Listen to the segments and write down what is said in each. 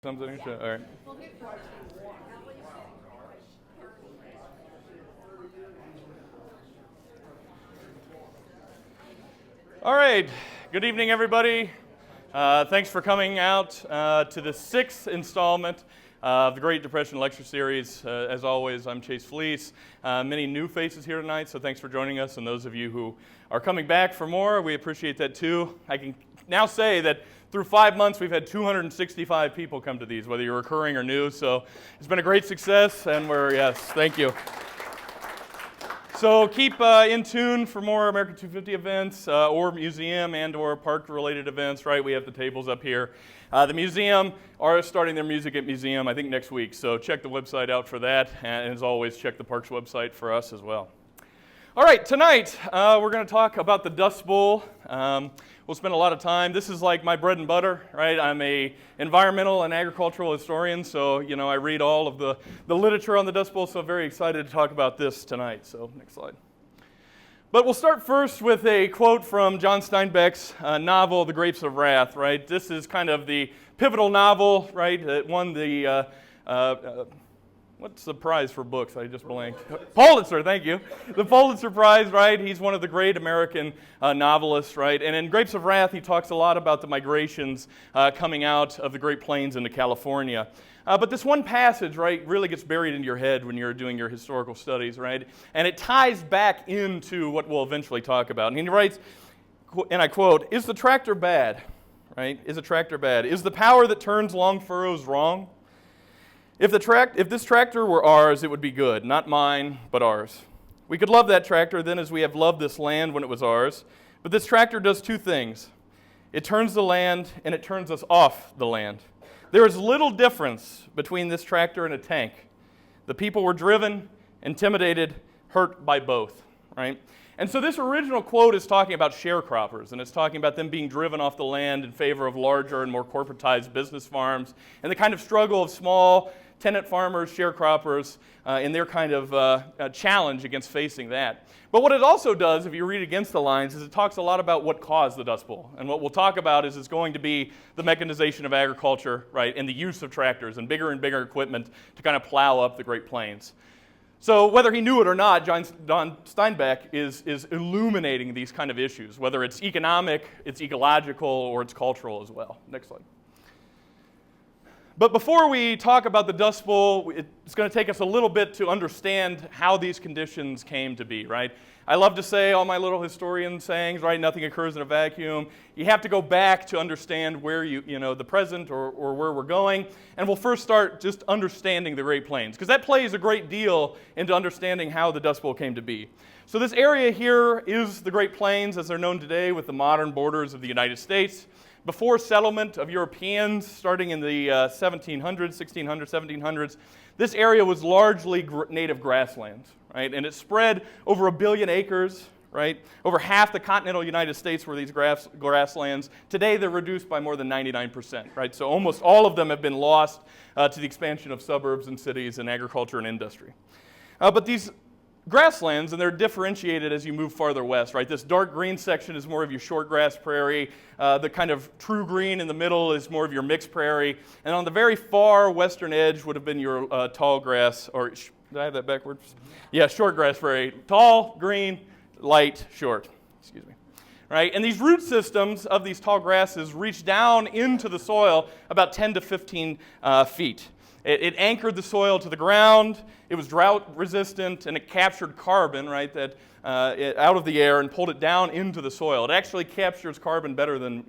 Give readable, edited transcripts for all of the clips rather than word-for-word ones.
Something? All right. All right. Good evening, everybody. Thanks for coming out to the sixth installment of the Great Depression Lecture Series. As always, I'm Chase Fleece. Many new faces here tonight, so thanks for joining us. And those of you who are coming back for more, we appreciate that too. I can now say that through 5 months, we've had 265 people come to these, whether you're recurring or new. So it's been a great success, and yes, thank you. So keep in tune for more American 250 events or museum and or park-related events, right? We have the tables up here. The museum are starting their Music at Museum, I think, next week. So check the website out for that. And as always, check the parks website for us as well. All right, tonight we're going to talk about the Dust Bowl. We'll spend a lot of time. This is like my bread and butter, right? I'm a environmental and agricultural historian, so I read all of the literature on the Dust Bowl, so I'm very excited to talk about this tonight. So next slide. But we'll start first with a quote from John Steinbeck's novel, The Grapes of Wrath, right? This is kind of the pivotal novel, right? It won the what's the prize for books? I just blanked. Pulitzer, thank you. The Pulitzer Prize, right? He's one of the great American novelists, right? And in Grapes of Wrath, he talks a lot about the migrations coming out of the Great Plains into California. But this one passage, right, really gets buried into your head when you're doing your historical studies, right? And it ties back into what we'll eventually talk about. And he writes, and I quote, "Is the tractor bad?" Right? Is a tractor bad? Is the power that turns long furrows wrong? If this tractor were ours, it would be good, not mine, but ours. We could love that tractor then as we have loved this land when it was ours. But this tractor does two things. It turns the land and it turns us off the land. There is little difference between this tractor and a tank. The people were driven, intimidated, hurt by both, right? And so this original quote is talking about sharecroppers, and it's talking about them being driven off the land in favor of larger and more corporatized business farms, and the kind of struggle of small tenant farmers, sharecroppers, and their kind of challenge against facing that. But what it also does, if you read against the lines, is it talks a lot about what caused the Dust Bowl. And what we'll talk about is it's going to be the mechanization of agriculture, right, and the use of tractors and bigger equipment to kind of plow up the Great Plains. So whether he knew it or not, John Steinbeck is illuminating these kind of issues, whether it's economic, it's ecological, or it's cultural as well. Next slide. But before we talk about the Dust Bowl, it's going to take us a little bit to understand how these conditions came to be, right? I love to say all my little historian sayings, right? Nothing occurs in a vacuum. You have to go back to understand where the present or where we're going. And we'll first start just understanding the Great Plains, because that plays a great deal into understanding how the Dust Bowl came to be. So this area here is the Great Plains as they're known today, with the modern borders of the United States. Before settlement of Europeans, starting in the 1700s, 1600s, 1700s, this area was largely native grasslands, right? And it spread over 1 billion acres, right? Over half the continental United States were these grasslands. Today, they're reduced by more than 99%, right? So almost all of them have been lost to the expansion of suburbs and cities and agriculture and industry. But these grasslands, and they're differentiated as you move farther west, right? This dark green section is more of your short grass prairie. The kind of true green in the middle is more of your mixed prairie. And on the very far western edge would have been your tall grass, or did I have that backwards? Yeah, short grass prairie. Tall, green, light, short. Excuse me. Right? And these root systems of these tall grasses reach down into the soil about 10 to 15 feet. It anchored the soil to the ground. It was drought resistant, and it captured carbon, right, out of the air and pulled it down into the soil. It actually captures carbon better than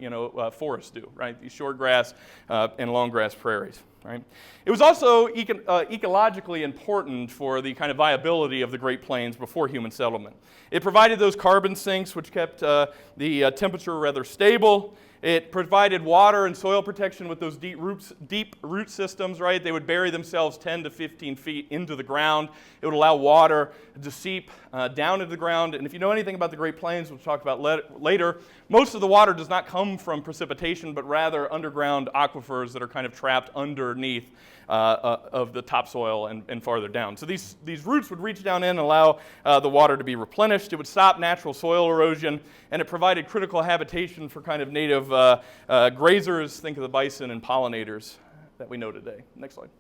forests do, right? These short grass and long grass prairies, right? It was also ecologically important for the kind of viability of the Great Plains before human settlement. It provided those carbon sinks, which kept the temperature rather stable. It provided water and soil protection with those deep root systems, right? They would bury themselves 10 to 15 feet into the ground. It would allow water to seep down into the ground. And if you know anything about the Great Plains, we'll talk about later, most of the water does not come from precipitation, but rather underground aquifers that are kind of trapped underneath of the topsoil and farther down. So these roots would reach down in and allow the water to be replenished. It would stop natural soil erosion, and it provided critical habitation for kind of native grazers. Think of the bison and pollinators that we know today. Next slide.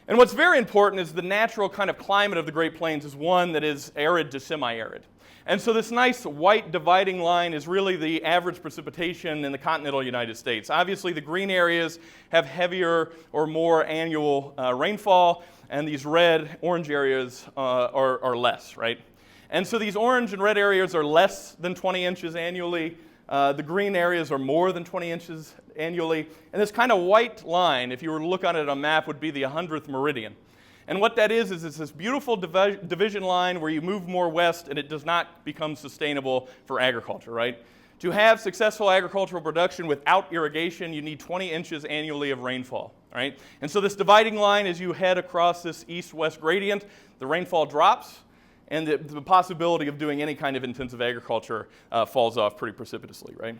And what's very important is the natural kind of climate of the Great Plains is one that is arid to semi-arid. And so this nice white dividing line is really the average precipitation in the continental United States. Obviously, the green areas have heavier or more annual rainfall, and these red, orange areas are less, right? And so these orange and red areas are less than 20 inches annually. The green areas are more than 20 inches annually. And this kind of white line, if you were to look on it on a map, would be the 100th meridian. And what that is it's this beautiful division line where you move more west and it does not become sustainable for agriculture, right? To have successful agricultural production without irrigation, you need 20 inches annually of rainfall, right? And so this dividing line, as you head across this east-west gradient, the rainfall drops, and the possibility of doing any kind of intensive agriculture falls off pretty precipitously, right?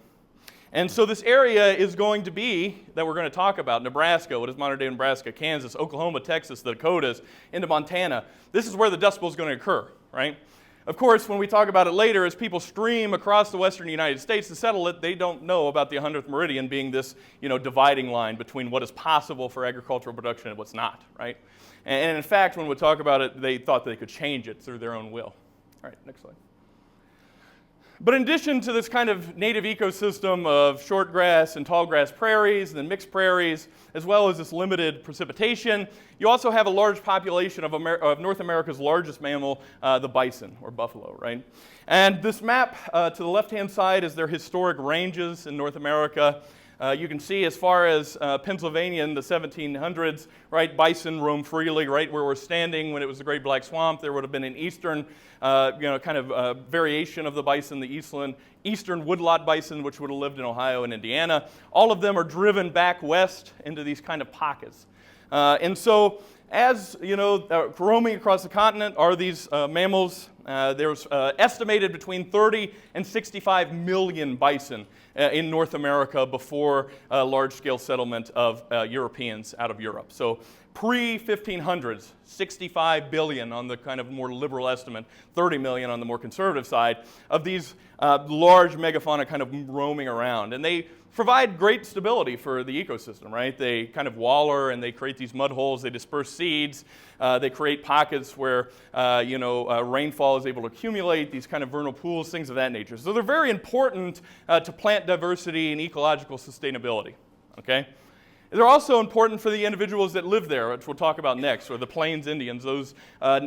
And so this area is going to be, that we're going to talk about, Nebraska, what is modern-day Nebraska, Kansas, Oklahoma, Texas, the Dakotas, into Montana. This is where the Dust Bowl is going to occur, right? Of course, when we talk about it later, as people stream across the western United States to settle it, they don't know about the 100th meridian being this, dividing line between what is possible for agricultural production and what's not, right? And in fact, when we talk about it, they thought they could change it through their own will. All right, next slide. But in addition to this kind of native ecosystem of short grass and tall grass prairies and then mixed prairies, as well as this limited precipitation, you also have a large population of North America's largest mammal, the bison, or buffalo, right? And this map to the left-hand side is their historic ranges in North America. You can see as far as Pennsylvania in the 1700s, right, bison roam freely. Right where we're standing when it was the Great Black Swamp, there would have been an eastern, variation of the bison, the eastern woodlot bison, which would have lived in Ohio and Indiana. All of them are driven back west into these kind of pockets. And so as, roaming across the continent are these mammals. There's estimated between 30 and 65 million bison in North America before large-scale settlement of Europeans out of Europe. So pre-1500s, 65 billion on the kind of more liberal estimate, 30 million on the more conservative side of these large megafauna kind of roaming around. And they provide great stability for the ecosystem, right? They kind of waller and they create these mud holes, they disperse seeds, they create pockets where, rainfall is able to accumulate, these kind of vernal pools, things of that nature. So they're very important to plant diversity and ecological sustainability, okay? They're also important for the individuals that live there, which we'll talk about next, or the Plains Indians, those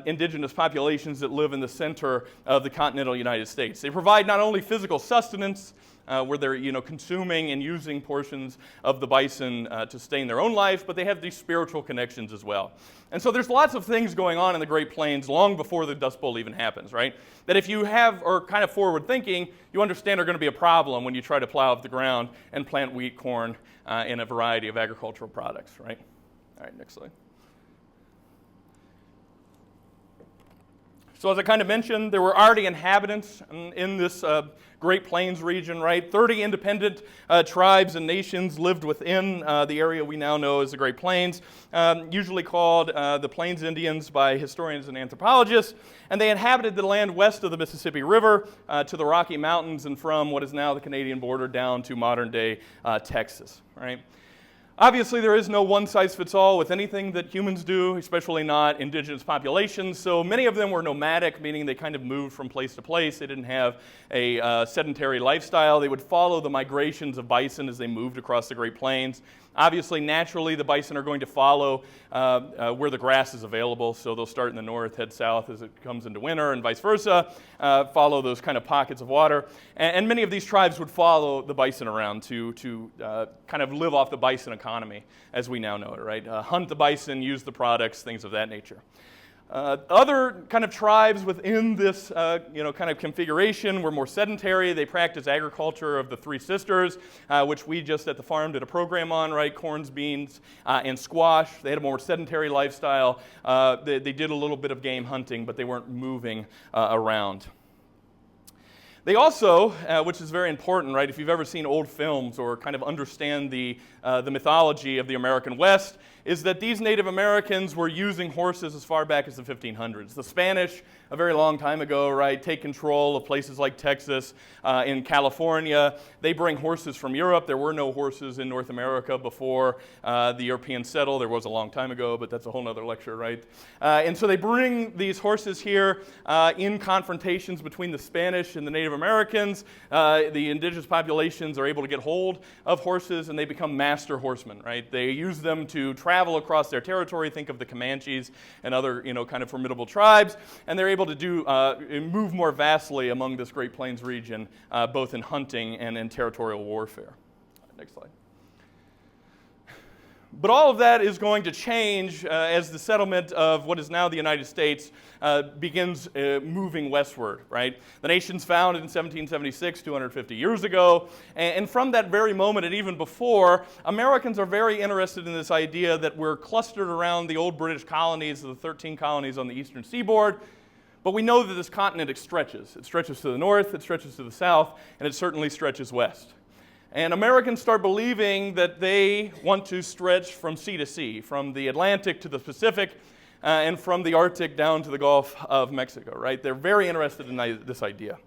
indigenous populations that live in the center of the continental United States. They provide not only physical sustenance, where they're consuming and using portions of the bison to sustain their own life, but they have these spiritual connections as well. And so there's lots of things going on in the Great Plains long before the Dust Bowl even happens, right? That if you are kind of forward thinking, you understand are going to be a problem when you try to plow up the ground and plant wheat, corn, and a variety of agricultural products, right? All right, next slide. So as I kind of mentioned, there were already inhabitants in this Great Plains region, right? 30 independent tribes and nations lived within the area we now know as the Great Plains, usually called the Plains Indians by historians and anthropologists. And they inhabited the land west of the Mississippi River to the Rocky Mountains and from what is now the Canadian border down to modern-day Texas, right? Obviously, there is no one-size-fits-all with anything that humans do, especially not indigenous populations. So many of them were nomadic, meaning they kind of moved from place to place. They didn't have a sedentary lifestyle. They would follow the migrations of bison as they moved across the Great Plains. Obviously, naturally, the bison are going to follow where the grass is available. So they'll start in the north, head south as it comes into winter, and vice versa, follow those kind of pockets of water. And many of these tribes would follow the bison around to kind of live off the bison economy, as we now know it, right? Hunt the bison, use the products, things of that nature. Other kind of tribes within this kind of configuration were more sedentary. They practiced agriculture of the Three Sisters, which we just at the farm did a program on, right? Corns, beans, and squash. They had a more sedentary lifestyle. They did a little bit of game hunting, but they weren't moving around. They also, which is very important, right? If you've ever seen old films or kind of understand the mythology of the American West, is that these Native Americans were using horses as far back as the 1500s. The Spanish, a very long time ago, right, take control of places like Texas, in California. They bring horses from Europe. There were no horses in North America before the Europeans settled. There was a long time ago, but that's a whole other lecture, right? And so they bring these horses here in confrontations between the Spanish and the Native Americans. The indigenous populations are able to get hold of horses, and they become master horsemen, right? They use them to travel across their territory. Think of the Comanches and other, kind of formidable tribes, and they're able to move more vastly among this Great Plains region, both in hunting and in territorial warfare. Next slide. But all of that is going to change as the settlement of what is now the United States begins moving westward, right? The nation's founded in 1776, 250 years ago, and from that very moment and even before, Americans are very interested in this idea that we're clustered around the old British colonies, the 13 colonies on the eastern seaboard, but we know that this continent stretches. It stretches to the north, it stretches to the south, and it certainly stretches west. And Americans start believing that they want to stretch from sea to sea, from the Atlantic to the Pacific, and from the Arctic down to the Gulf of Mexico, right? They're very interested in this idea.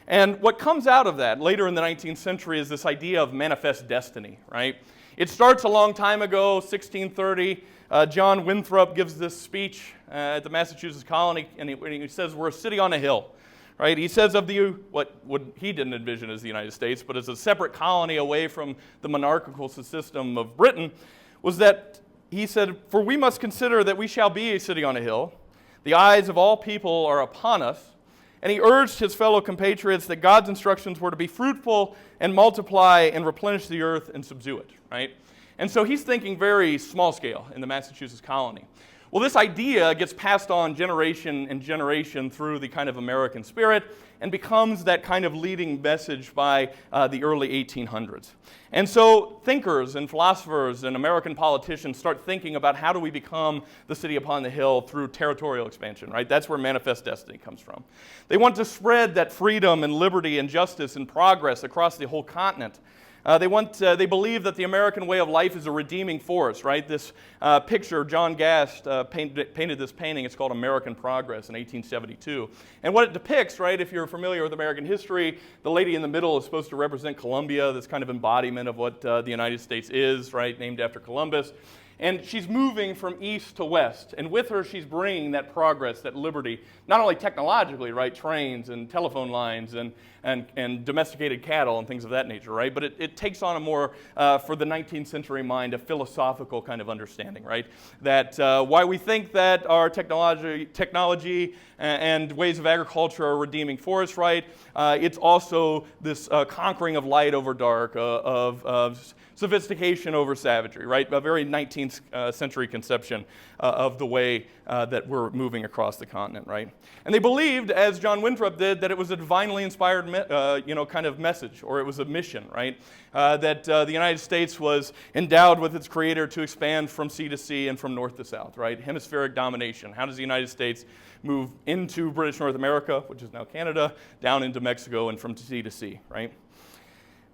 And what comes out of that later in the 19th century is this idea of manifest destiny, right? It starts a long time ago, 1630. John Winthrop gives this speech at the Massachusetts colony, and he says, "We're a city on a hill." Right? He says of what he didn't envision as the United States, but as a separate colony away from the monarchical system of Britain, was that he said, "For we must consider that we shall be a city on a hill. The eyes of all people are upon us." And he urged his fellow compatriots that God's instructions were to be fruitful and multiply and replenish the earth and subdue it. Right? And so he's thinking very small scale in the Massachusetts colony. Well, this idea gets passed on generation and generation through the kind of American spirit and becomes that kind of leading message by the early 1800s. And so thinkers and philosophers and American politicians start thinking about how do we become the city upon the hill through territorial expansion, right? That's where manifest destiny comes from. They want to spread that freedom and liberty and justice and progress across the whole continent. They believe that the American way of life is a redeeming force, right? This picture, John Gast painted this painting. It's called American Progress in 1872. And what it depicts, right, if you're familiar with American history, the lady in the middle is supposed to represent Columbia, this kind of embodiment of what the United States is, right, named after Columbus. And she's moving from east to west. And with her, she's bringing that progress, that liberty, not only technologically, right, trains and telephone lines and domesticated cattle and things of that nature, right? But it takes on a more, for the 19th century mind, a philosophical kind of understanding, right? That why we think that our technology and ways of agriculture are redeeming force, right? It's also this conquering of light over dark, of sophistication over savagery, right? A very 19th century conception of the way that we're moving across the continent, right? And they believed, as John Winthrop did, that it was a divinely inspired, kind of message, or it was a mission, right? That the United States was endowed with its creator to expand from sea to sea and from north to south, right? Hemispheric domination. How does the United States move into British North America, which is now Canada, down into Mexico, and from sea to sea, right?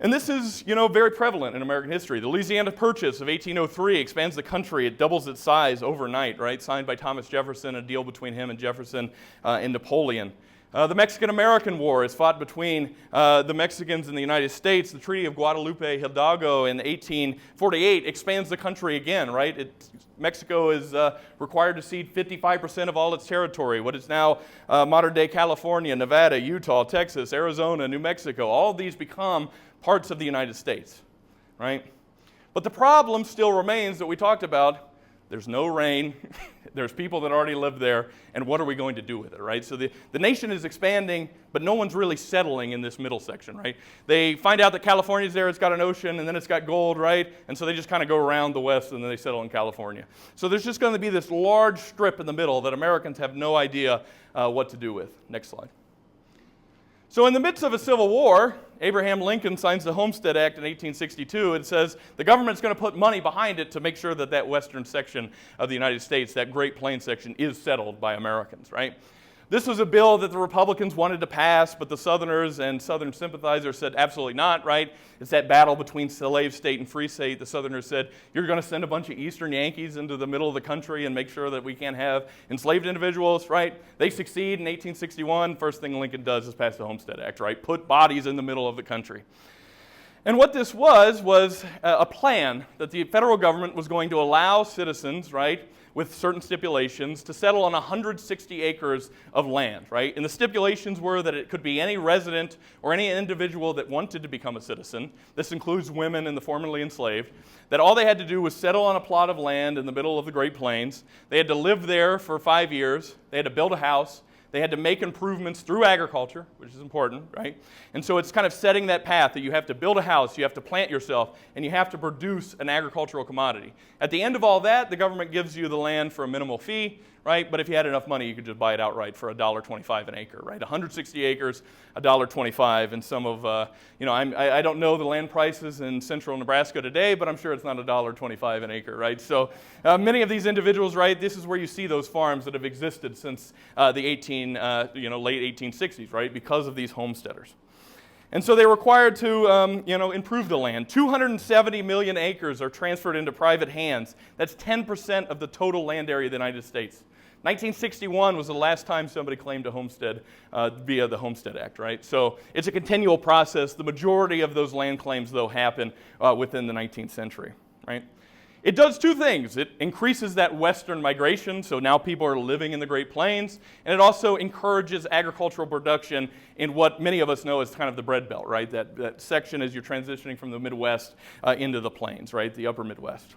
And this is, very prevalent in American history. The Louisiana Purchase of 1803 expands the country. It doubles its size overnight, right? Signed by Thomas Jefferson, a deal between him and Jefferson and Napoleon. The Mexican-American War is fought between the Mexicans and the United States. The Treaty of Guadalupe Hidalgo in 1848 expands the country again, right? Mexico is required to cede 55% of all its territory, what is now modern-day California, Nevada, Utah, Texas, Arizona, New Mexico. All of these become parts of the United States, right? But the problem still remains that we talked about. There's no rain. There's people that already live there. And what are we going to do with it, right? So the nation is expanding, but no one's really settling in this middle section, right? They find out that California's there. It's got an ocean, and then it's got gold, right? And so they just kind of go around the west, and then they settle in California. So there's just going to be this large strip in the middle that Americans have no idea what to do with. Next slide. So in the midst of a civil war, Abraham Lincoln signs the Homestead Act in 1862 and says the government's going to put money behind it to make sure that that western section of the United States, that Great Plains section, is settled by Americans, right? This was a bill that the Republicans wanted to pass, but the Southerners and Southern sympathizers said absolutely not, right? It's that battle between slave state and free state. The Southerners said, you're going to send a bunch of Eastern Yankees into the middle of the country and make sure that we can't have enslaved individuals, right? They succeed in 1861. First thing Lincoln does is pass the Homestead Act, right? Put bodies in the middle of the country. And what this was a plan that the federal government was going to allow citizens, right, with certain stipulations, to settle on 160 acres of land, right? And the stipulations were that it could be any resident or any individual that wanted to become a citizen. This includes women and the formerly enslaved. That all they had to do was settle on a plot of land in the middle of the Great Plains. They had to live there for 5 years. They had to build a house. They had to make improvements through agriculture, which is important, right? And so it's kind of setting that path that you have to build a house, you have to plant yourself, and you have to produce an agricultural commodity. At the end of all that, the government gives you the land for a minimal fee, right? But if you had enough money, you could just buy it outright for $1.25 an acre, right? 160 acres, $1.25, and some of, I don't know the land prices in central Nebraska today, but I'm sure it's not $1.25 an acre, right? So many of these individuals, right, this is where you see those farms that have existed since the late 1860s, right, because of these homesteaders. And so they were required to, improve the land. 270 million acres are transferred into private hands. That's 10% of the total land area of the United States. 1961 was the last time somebody claimed a homestead via the Homestead Act, right? So it's a continual process. The majority of those land claims, though, happen within the 19th century, right? It does two things. It increases that western migration, so now people are living in the Great Plains, and it also encourages agricultural production in what many of us know as kind of the bread belt, right? That section as you're transitioning from the Midwest into the plains, right? The upper Midwest.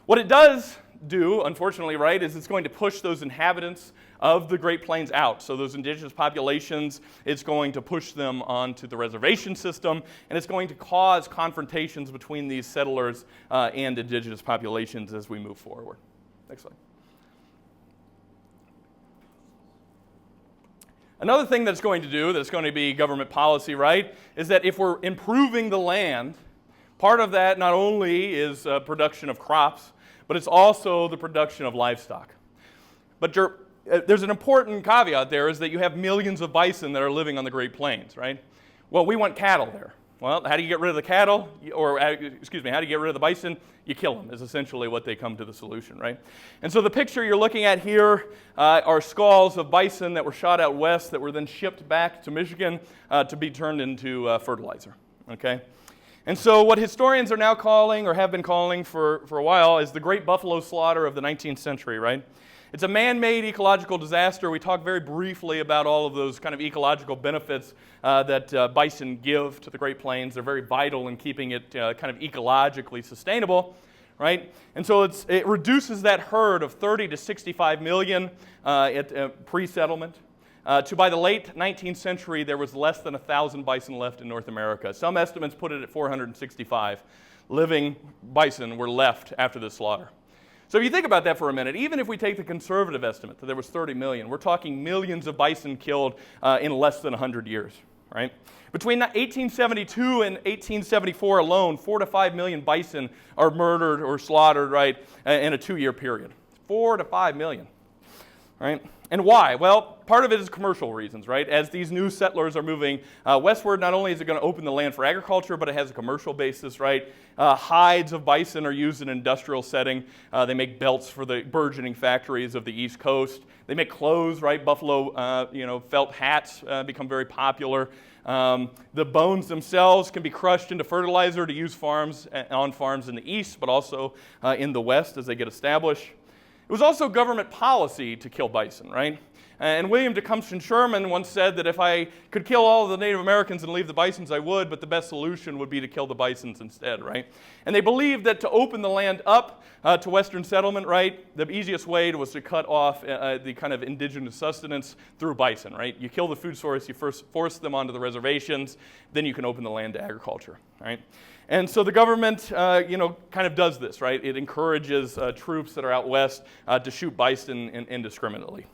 What it does do, unfortunately, right, is it's going to push those inhabitants of the Great Plains out. So those indigenous populations, it's going to push them onto the reservation system, and it's going to cause confrontations between these settlers and indigenous populations as we move forward. Next slide. Another thing that's going to do, that's going to be government policy, right, is that if we're improving the land, part of that not only is production of crops, but it's also the production of livestock. But there's an important caveat there, is that you have millions of bison that are living on the Great Plains, right? Well, we want cattle there. Well, how do you get rid of the cattle? How do you get rid of the bison? You kill them, is essentially what they come to the solution, right? And so the picture you're looking at here are skulls of bison that were shot out west that were then shipped back to Michigan to be turned into fertilizer, okay? And so what historians are now calling, or have been calling for a while, is the Great Buffalo Slaughter of the 19th century, right? It's a man-made ecological disaster. We talked very briefly about all of those kind of ecological benefits that bison give to the Great Plains. They're very vital in keeping it kind of ecologically sustainable, right? And so it reduces that herd of 30 to 65 million at pre-settlement. To by the late 19th century, there was less than 1,000 bison left in North America. Some estimates put it at 465 living bison were left after the slaughter. So if you think about that for a minute, even if we take the conservative estimate that there was 30 million, we're talking millions of bison killed in less than 100 years, right? Between 1872 and 1874 alone, 4 to 5 million bison are murdered or slaughtered, right, in a 2-year period. 4 to 5 million, right? And why? Well, part of it is commercial reasons, right? As these new settlers are moving westward, not only is it going to open the land for agriculture, but it has a commercial basis, right? Hides of bison are used in an industrial setting. They make belts for the burgeoning factories of the East Coast. They make clothes, right? Buffalo, felt hats become very popular. The bones themselves can be crushed into fertilizer to use on farms in the east, but also in the west as they get established. It was also government policy to kill bison, right? And William Tecumseh Sherman once said that if I could kill all of the Native Americans and leave the bisons, I would, but the best solution would be to kill the bisons instead, right? And they believed that to open the land up to western settlement, right, the easiest way was to cut off the kind of indigenous sustenance through bison, right? You kill the food source, you first force them onto the reservations, then you can open the land to agriculture, right? And so the government, kind of does this, right? It encourages troops that are out west to shoot bison indiscriminately.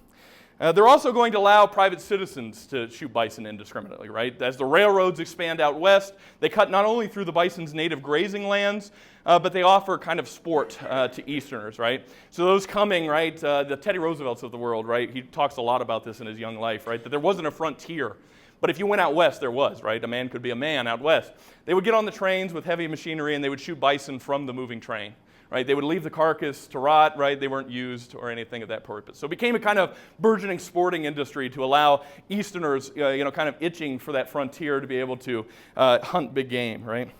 They're also going to allow private citizens to shoot bison indiscriminately, right? As the railroads expand out west, they cut not only through the bison's native grazing lands, but they offer kind of sport to Easterners, right? So those coming, right, the Teddy Roosevelts of the world, right? He talks a lot about this in his young life, right? That there wasn't a frontier. But if you went out west, there was, right? A man could be a man out west. They would get on the trains with heavy machinery and they would shoot bison from the moving train. Right, they would leave the carcass to rot, right? They weren't used or anything of that purpose. So it became a kind of burgeoning sporting industry to allow Easterners, kind of itching for that frontier to be able to hunt big game, right?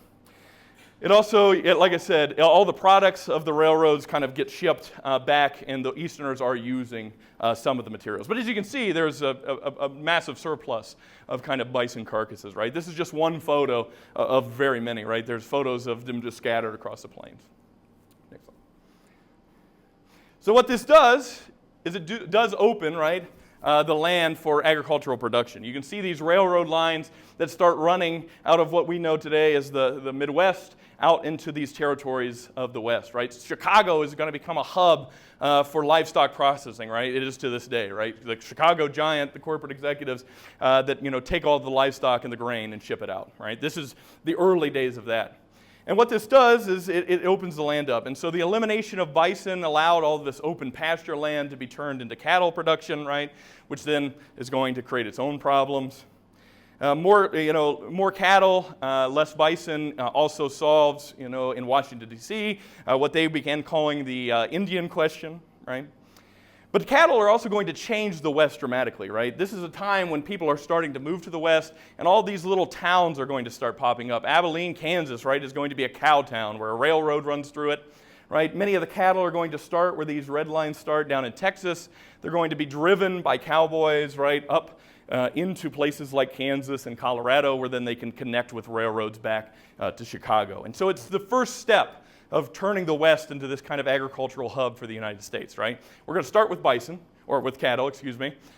It also, like I said, all the products of the railroads kind of get shipped back, and the Easterners are using some of the materials. But as you can see, there's a massive surplus of kind of bison carcasses, right? This is just one photo of very many, right? There's photos of them just scattered across the plains. Next slide. So what this does is it does open, right, the land for agricultural production. You can see these railroad lines that start running out of what we know today as the Midwest out into these territories of the West, right? Chicago is going to become a hub for livestock processing, right? It is to this day, right? The Chicago giant, the corporate executives that take all the livestock and the grain and ship it out, right? This is the early days of that. And what this does is it opens the land up. And so the elimination of bison allowed all of this open pasture land to be turned into cattle production, right? Which then is going to create its own problems. More cattle, less bison also solves, in Washington, D.C., what they began calling the Indian question, right? But cattle are also going to change the West dramatically, right? This is a time when people are starting to move to the West, and all these little towns are going to start popping up. Abilene, Kansas, right, is going to be a cow town where a railroad runs through it, right? Many of the cattle are going to start where these red lines start down in Texas. They're going to be driven by cowboys, right, up into places like Kansas and Colorado, where then they can connect with railroads back to Chicago. And so it's the first step of turning the West into this kind of agricultural hub for the United States, right? We're going to start with bison, or with cattle,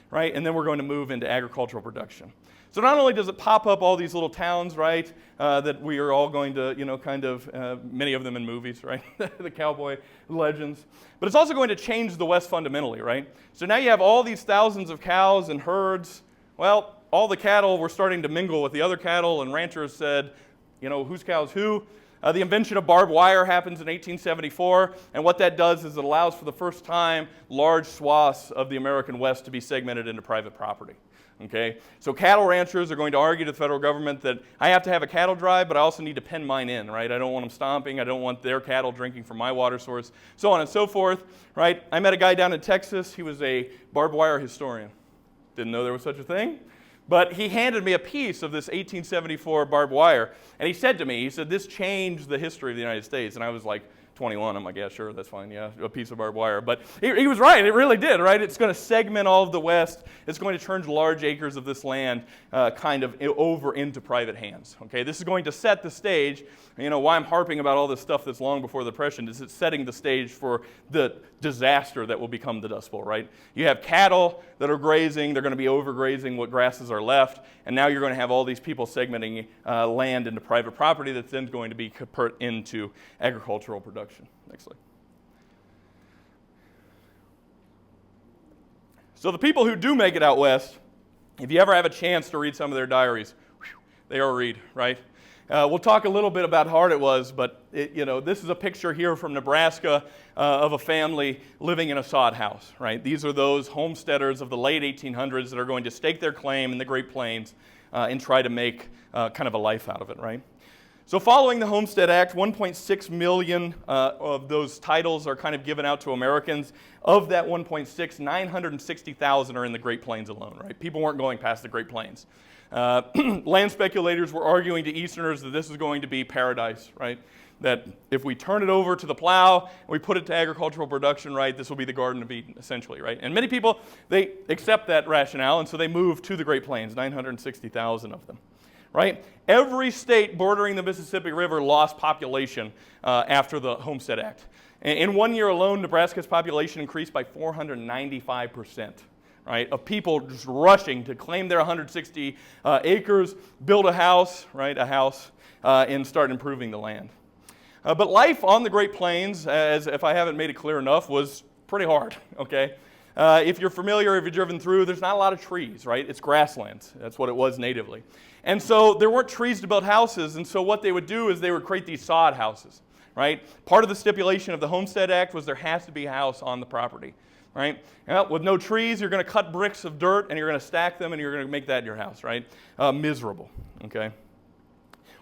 right? And then we're going to move into agricultural production. So not only does it pop up all these little towns, right, that we are all going to, many of them in movies, right, the cowboy legends, but it's also going to change the West fundamentally, right? So now you have all these thousands of cows and herds. Well, all the cattle were starting to mingle with the other cattle, and ranchers said, whose cow's who? The invention of barbed wire happens in 1874, and what that does is it allows for the first time large swaths of the American West to be segmented into private property. Okay? So cattle ranchers are going to argue to the federal government that I have to have a cattle drive, but I also need to pen mine in, right? I don't want them stomping. I don't want their cattle drinking from my water source, so on and so forth, right? I met a guy down in Texas. He was a barbed wire historian. Didn't know there was such a thing. But he handed me a piece of this 1874 barbed wire, and he said to me, this changed the history of the United States. And I was like 21. I'm like, yeah, sure, that's fine, yeah, a piece of barbed wire. But he was right, it really did, right? It's going to segment all of the West. It's going to turn large acres of this land kind of over into private hands, okay? This is going to set the stage. Why I'm harping about all this stuff that's long before the Depression is it's setting the stage for the disaster that will become the Dust Bowl, right? You have cattle that are grazing. They're going to be overgrazing what grasses are left. And now you're going to have all these people segmenting land into private property that's then going to be put into agricultural production. Next slide. So the people who do make it out west, if you ever have a chance to read some of their diaries, they are a read, right? We'll talk a little bit about how hard it was, but this is a picture here from Nebraska of a family living in a sod house, right? These are those homesteaders of the late 1800s that are going to stake their claim in the Great Plains and try to make kind of a life out of it, right? So following the Homestead Act, 1.6 million of those titles are kind of given out to Americans. Of that 1.6, 960,000 are in the Great Plains alone, right? People weren't going past the Great Plains. Land speculators were arguing to Easterners that this is going to be paradise, right? That if we turn it over to the plow and we put it to agricultural production, right, this will be the Garden of Eden, essentially, right? And many people, they accept that rationale, and so they move to the Great Plains, 960,000 of them, right? Every state bordering the Mississippi River lost population after the Homestead Act. In 1 year alone, Nebraska's population increased by 495%. Right, of people just rushing to claim their 160 acres, build a house, right, and start improving the land. But life on the Great Plains, as if I haven't made it clear enough, was pretty hard, okay? If you're familiar, if you've driven through, there's not a lot of trees, right? It's grasslands. That's what it was natively. And so there weren't trees to build houses, and so what they would do is they would create these sod houses, right? Part of the stipulation of the Homestead Act was there has to be a house on the property, right? Well, with no trees, you're going to cut bricks of dirt, and you're going to stack them, and you're going to make that your house, right? Miserable, okay?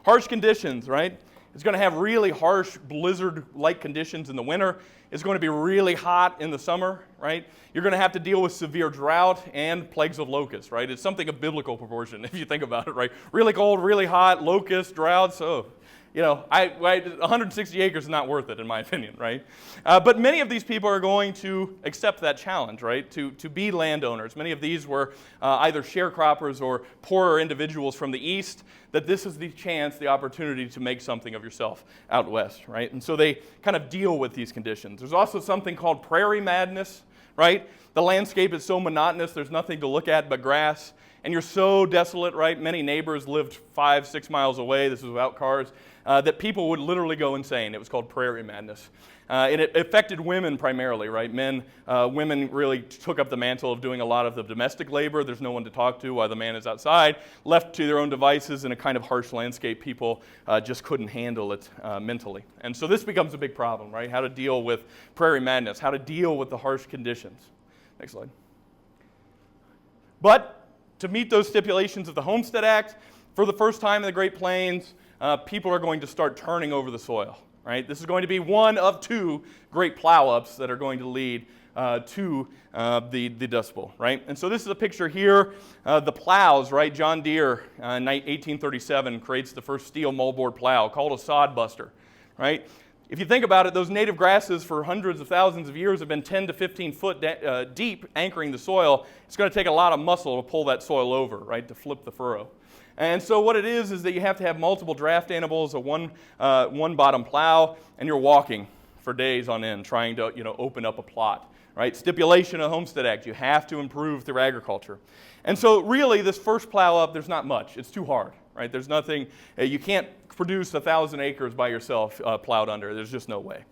Harsh conditions, right? It's going to have really harsh blizzard-like conditions in the winter. It's going to be really hot in the summer, right? You're going to have to deal with severe drought and plagues of locusts, right? It's something of biblical proportion if you think about it, right? Really cold, really hot, locusts, droughts, you know, 160 acres is not worth it, in my opinion, right? But many of these people are going to accept that challenge, right, to be landowners. Many of these were either sharecroppers or poorer individuals from the east, that this is the chance, the opportunity to make something of yourself out west, right? And so they kind of deal with these conditions. There's also something called prairie madness, right? The landscape is so monotonous, there's nothing to look at but grass. And you're so desolate, right? Many neighbors lived 5-6 miles away. This was without cars. That people would literally go insane. It was called prairie madness. And it affected women primarily, right? Women really took up the mantle of doing a lot of the domestic labor. There's no one to talk to while the man is outside. Left to their own devices in a kind of harsh landscape, people just couldn't handle it mentally. And so this becomes a big problem, right? How to deal with prairie madness, how to deal with the harsh conditions. Next slide. But to meet those stipulations of the Homestead Act, for the first time in the Great Plains, people are going to start turning over the soil, right? This is going to be one of two great plow-ups that are going to lead to the Dust Bowl, right? And so this is a picture here. The plows, right? John Deere in 1837 creates the first steel moldboard plow called a sod buster, right? If you think about it, those native grasses for hundreds of thousands of years have been 10 to 15 foot deep, anchoring the soil. It's going to take a lot of muscle to pull that soil over, right, to flip the furrow. And so what it is that you have to have multiple draft animals, a one bottom plow, and you're walking for days on end trying to open up a plot, right? Stipulation of the Homestead Act, you have to improve through agriculture. And so really this first plow up, there's not much. It's too hard, right? There's nothing, you can't produce 1,000 acres by yourself plowed under. There's just no way.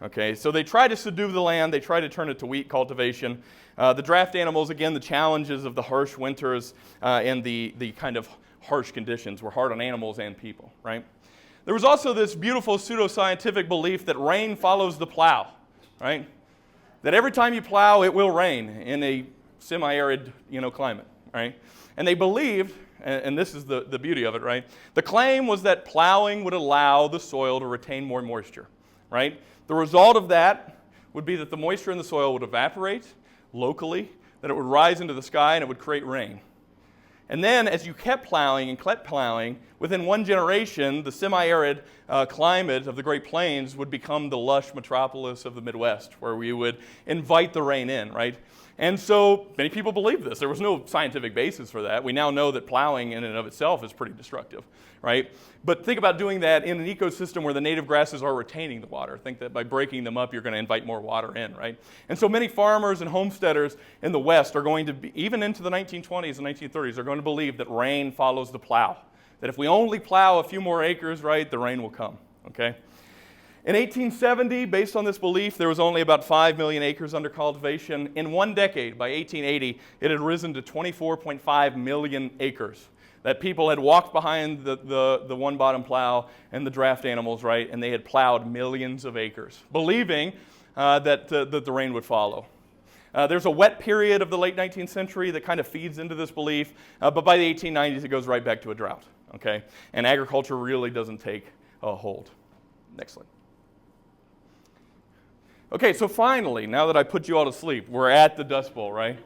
Okay, so they try to subdue the land. They try to turn it to wheat cultivation. The draft animals, again, the challenges of the harsh winters and the kind of harsh conditions were hard on animals and people, right? There was also this beautiful pseudoscientific belief that rain follows the plow, right? That every time you plow, it will rain in a semi-arid, climate, right? And they believed, and this is the beauty of it, right? The claim was that plowing would allow the soil to retain more moisture, right? The result of that would be that the moisture in the soil would evaporate locally, that it would rise into the sky, and it would create rain. And then as you kept plowing, within one generation, the semi-arid climate of the Great Plains would become the lush metropolis of the Midwest, where we would invite the rain in, right? And so many people believe this. There was no scientific basis for that. We now know that plowing in and of itself is pretty destructive, right? But think about doing that in an ecosystem where the native grasses are retaining the water. Think that by breaking them up, you're going to invite more water in, right? And so many farmers and homesteaders in the West are going to be, even into the 1920s and 1930s, are going to believe that rain follows the plow. That if we only plow a few more acres, right, the rain will come, okay? In 1870, based on this belief, there was only about 5 million acres under cultivation. In one decade, by 1880, it had risen to 24.5 million acres. That people had walked behind the one bottom plow and the draft animals, right, and they had plowed millions of acres, believing that the rain would follow. There's a wet period of the late 19th century that kind of feeds into this belief, but by the 1890s, it goes right back to a drought, okay? And agriculture really doesn't take a hold. Next slide. Okay, so finally, now that I put you all to sleep, we're at the Dust Bowl, right?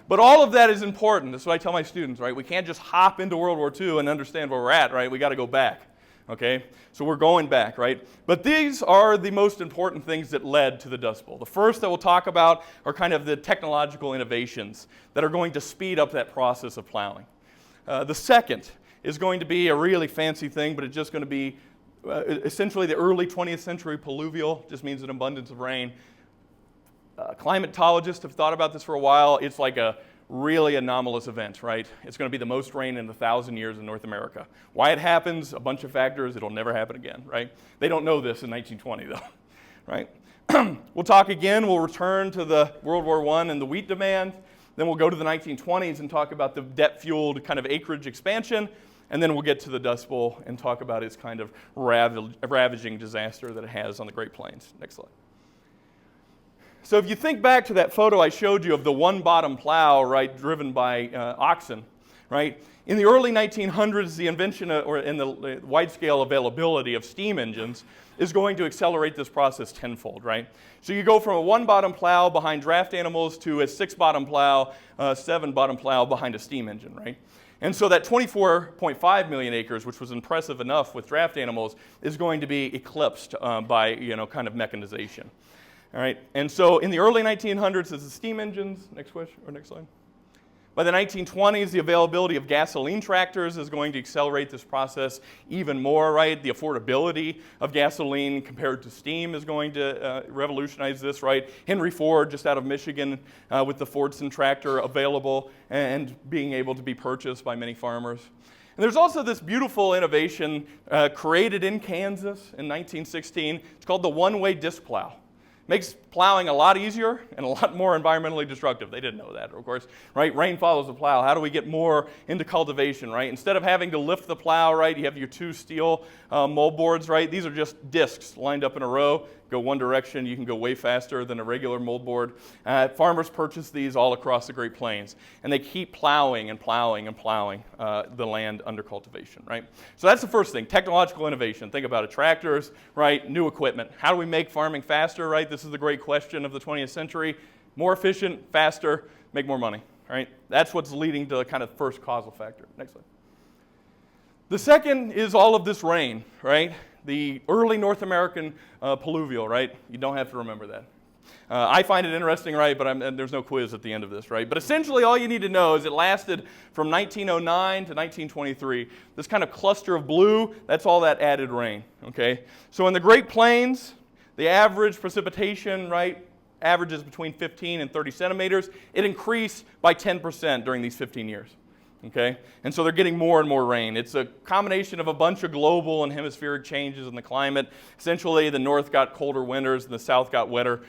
But all of that is important. That's what I tell my students, right? We can't just hop into World War II and understand where we're at, right? We got to go back, okay? So we're going back, right? But these are the most important things that led to the Dust Bowl. The first that we'll talk about are kind of the technological innovations that are going to speed up that process of plowing. The second is going to be a really fancy thing, but it's just going to be essentially the early 20th century pluvial, just means an abundance of rain. Climatologists have thought about this for a while. It's like a really anomalous event, right? It's going to be the most rain in 1,000 years in North America. Why it happens, a bunch of factors. It'll never happen again, right? They don't know this in 1920, though, right? We'll talk again, we'll return to the World War I and the wheat demand. Then we'll go to the 1920s and talk about the debt-fueled kind of acreage expansion. And then we'll get to the Dust Bowl and talk about its kind of ravaging disaster that it has on the Great Plains. Next slide. So if you think back to that photo I showed you of the one-bottom plow, right, driven by oxen, right? In the early 1900s, the invention in the wide-scale availability of steam engines is going to accelerate this process tenfold, right? So you go from a one-bottom plow behind draft animals to a six-bottom plow, seven-bottom plow behind a steam engine, right? And so that 24.5 million acres, which was impressive enough with draft animals, is going to be eclipsed by, kind of mechanization. All right, and so in the early 1900s, it's the steam engines. Next question, or next slide. By the 1920s, the availability of gasoline tractors is going to accelerate this process even more, right? The affordability of gasoline compared to steam is going to revolutionize this, right? Henry Ford, just out of Michigan, with the Fordson tractor available and being able to be purchased by many farmers. And there's also this beautiful innovation created in Kansas in 1916. It's called the one-way disc plow. Makes plowing a lot easier and a lot more environmentally destructive. They didn't know that, of course, right? Rain follows the plow. How do we get more into cultivation, right? Instead of having to lift the plow, right, you have your two steel moldboards, right? These are just discs lined up in a row. Go one direction, you can go way faster than a regular moldboard. Farmers purchase these all across the Great Plains, and they keep plowing and plowing and plowing the land under cultivation, right? So that's the first thing, technological innovation. Think about it, tractors, right, new equipment. How do we make farming faster, right? This is the great question of the 20th century. More efficient, faster, make more money, right? That's what's leading to the kind of first causal factor. Next slide. The second is all of this rain, right? The early North American pluvial, right? You don't have to remember that. I find it interesting, right, but there's no quiz at the end of this, right? But essentially all you need to know is it lasted from 1909 to 1923. This kind of cluster of blue, that's all that added rain, okay? So in the Great Plains, the average precipitation, right, averages between 15 and 30 centimeters. It increased by 10% during these 15 years. Okay? And so they're getting more and more rain. It's a combination of a bunch of global and hemispheric changes in the climate. Essentially, the north got colder winters and the south got wetter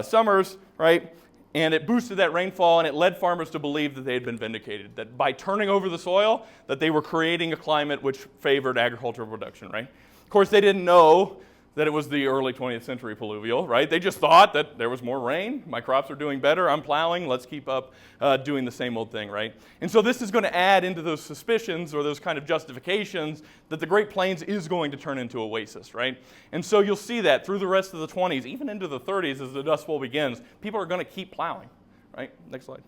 summers, right? And it boosted that rainfall, and it led farmers to believe that they had been vindicated, that by turning over the soil, that they were creating a climate which favored agricultural production, right? Of course, they didn't know that it was the early 20th century pluvial, right? They just thought that there was more rain, my crops are doing better, I'm plowing, let's keep up doing the same old thing, right? And so this is going to add into those suspicions or those kind of justifications that the Great Plains is going to turn into oasis, right? And so you'll see that through the rest of the 20s, even into the 30s as the Dust Bowl begins, people are going to keep plowing, right? Next slide.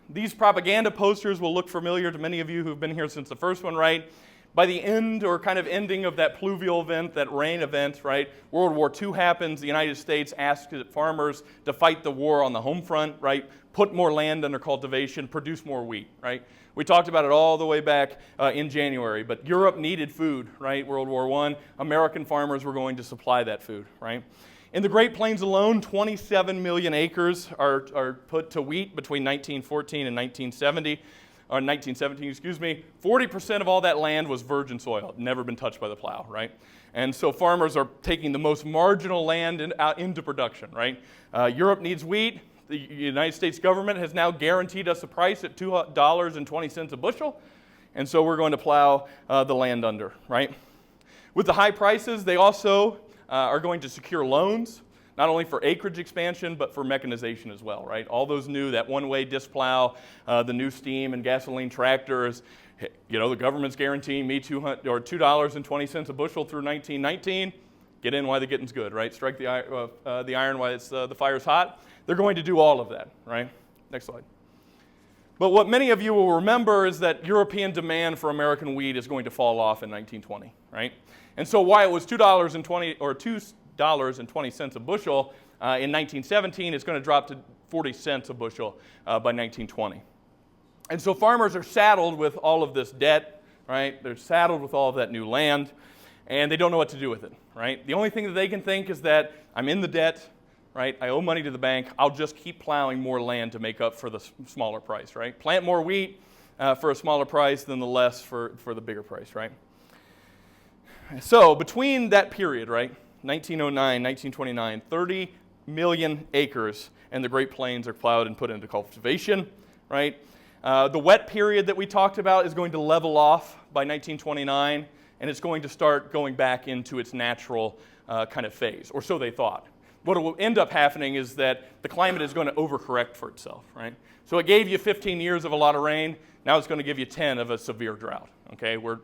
These propaganda posters will look familiar to many of you who've been here since the first one, right? By the end or kind of ending of that pluvial event, that rain event, right, World War II happens. The United States asks farmers to fight the war on the home front, right, put more land under cultivation, produce more wheat, right? We talked about it all the way back in January, but Europe needed food, right, World War I. American farmers were going to supply that food, right? In the Great Plains alone, 27 million acres are put to wheat between 1914 and 1970. Or 1917, excuse me, 40% of all that land was virgin soil, never been touched by the plow, right? And so farmers are taking the most marginal land out into production, right? Europe needs wheat. The United States government has now guaranteed us a price at $2.20 a bushel, and so we're going to plow the land under, right? With the high prices, they also are going to secure loans, not only for acreage expansion, but for mechanization as well, right? All those new, that one-way disc plow, the new steam and gasoline tractors, you know, the government's guaranteeing me $2.20 a bushel through 1919. Get in while the getting's good, right? Strike the iron while the fire's hot. They're going to do all of that, right? Next slide. But what many of you will remember is that European demand for American wheat is going to fall off in 1920, right? And so while it was $2.20 a bushel in 1917, it's going to drop to 40 cents a bushel by 1920. And so farmers are saddled with all of this debt, right? They're saddled with all of that new land, and they don't know what to do with it, right? The only thing that they can think is that I'm in the debt, right? I owe money to the bank. I'll just keep plowing more land to make up for the smaller price, right? Plant more wheat for a smaller price than the less for the bigger price, right? So between that period, right, 1909, 1929, 30 million acres in the Great Plains are plowed and put into cultivation, right? The wet period that we talked about is going to level off by 1929, and it's going to start going back into its natural kind of phase, or so they thought. What will end up happening is that the climate is going to overcorrect for itself, right? So it gave you 15 years of a lot of rain. Now it's going to give you 10 of a severe drought, okay? Where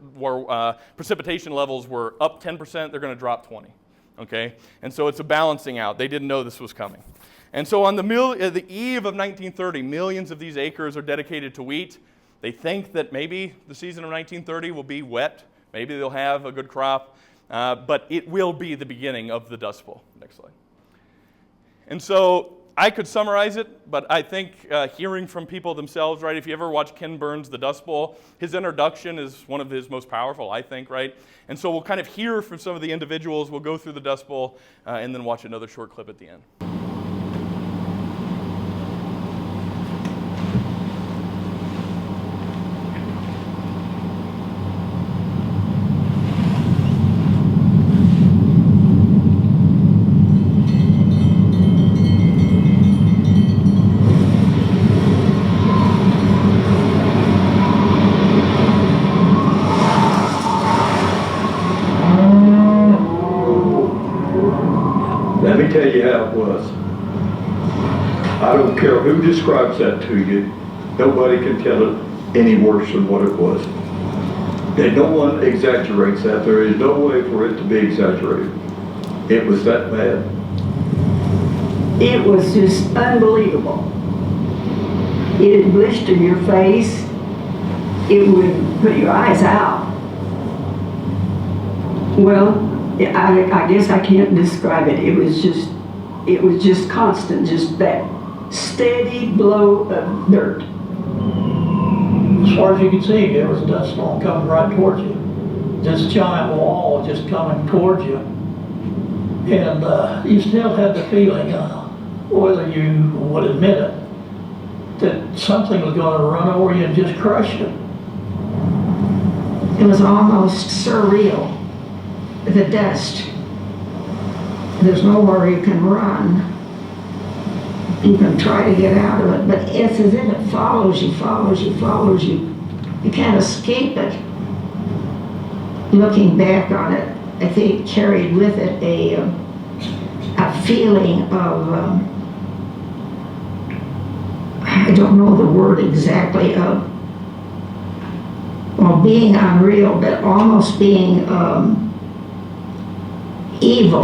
precipitation levels were up 10%, they're going to drop 20, okay? And so it's a balancing out. They didn't know this was coming. And so on the eve of 1930, millions of these acres are dedicated to wheat. They think that maybe the season of 1930 will be wet. Maybe they'll have a good crop. But it will be the beginning of the Dust Bowl. Next slide. And so I could summarize it, but I think hearing from people themselves, right? If you ever watch Ken Burns' The Dust Bowl, his introduction is one of his most powerful, I think, right? And so we'll kind of hear from some of the individuals. We'll go through the Dust Bowl and then watch another short clip at the end. Let me tell you how it was. I don't care who describes that to you. Nobody can tell it any worse than what it was. And no one exaggerates that. There is no way for it to be exaggerated. It was that bad. It was just unbelievable. It'd blister your face. It would put your eyes out. Well, I guess I can't describe it. It was just constant, just that steady blow of dirt. As far as you could see, there was a dust storm coming right towards you. This giant wall just coming towards you. And you still had the feeling, whether you would admit it, that something was going to run over you and just crush you. It was almost surreal. The dust. There's nowhere you can run. You can try to get out of it, but it's as if it follows you, follows you, follows you. You can't escape it. Looking back on it, I think it carried with it a feeling of, I don't know the word exactly, of, well, being unreal, but almost being evil.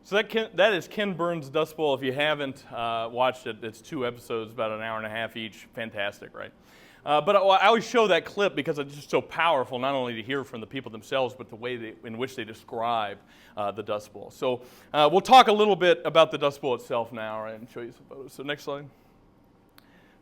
So that is Ken Burns' Dust Bowl. If you haven't watched it, it's 2 episodes, about an hour and a half each. Fantastic, right? But I always show that clip because it's just so powerful, not only to hear from the people themselves, but the way in which they describe the Dust Bowl. So we'll talk a little bit about the Dust Bowl itself now, right, and show you some photos. So next slide.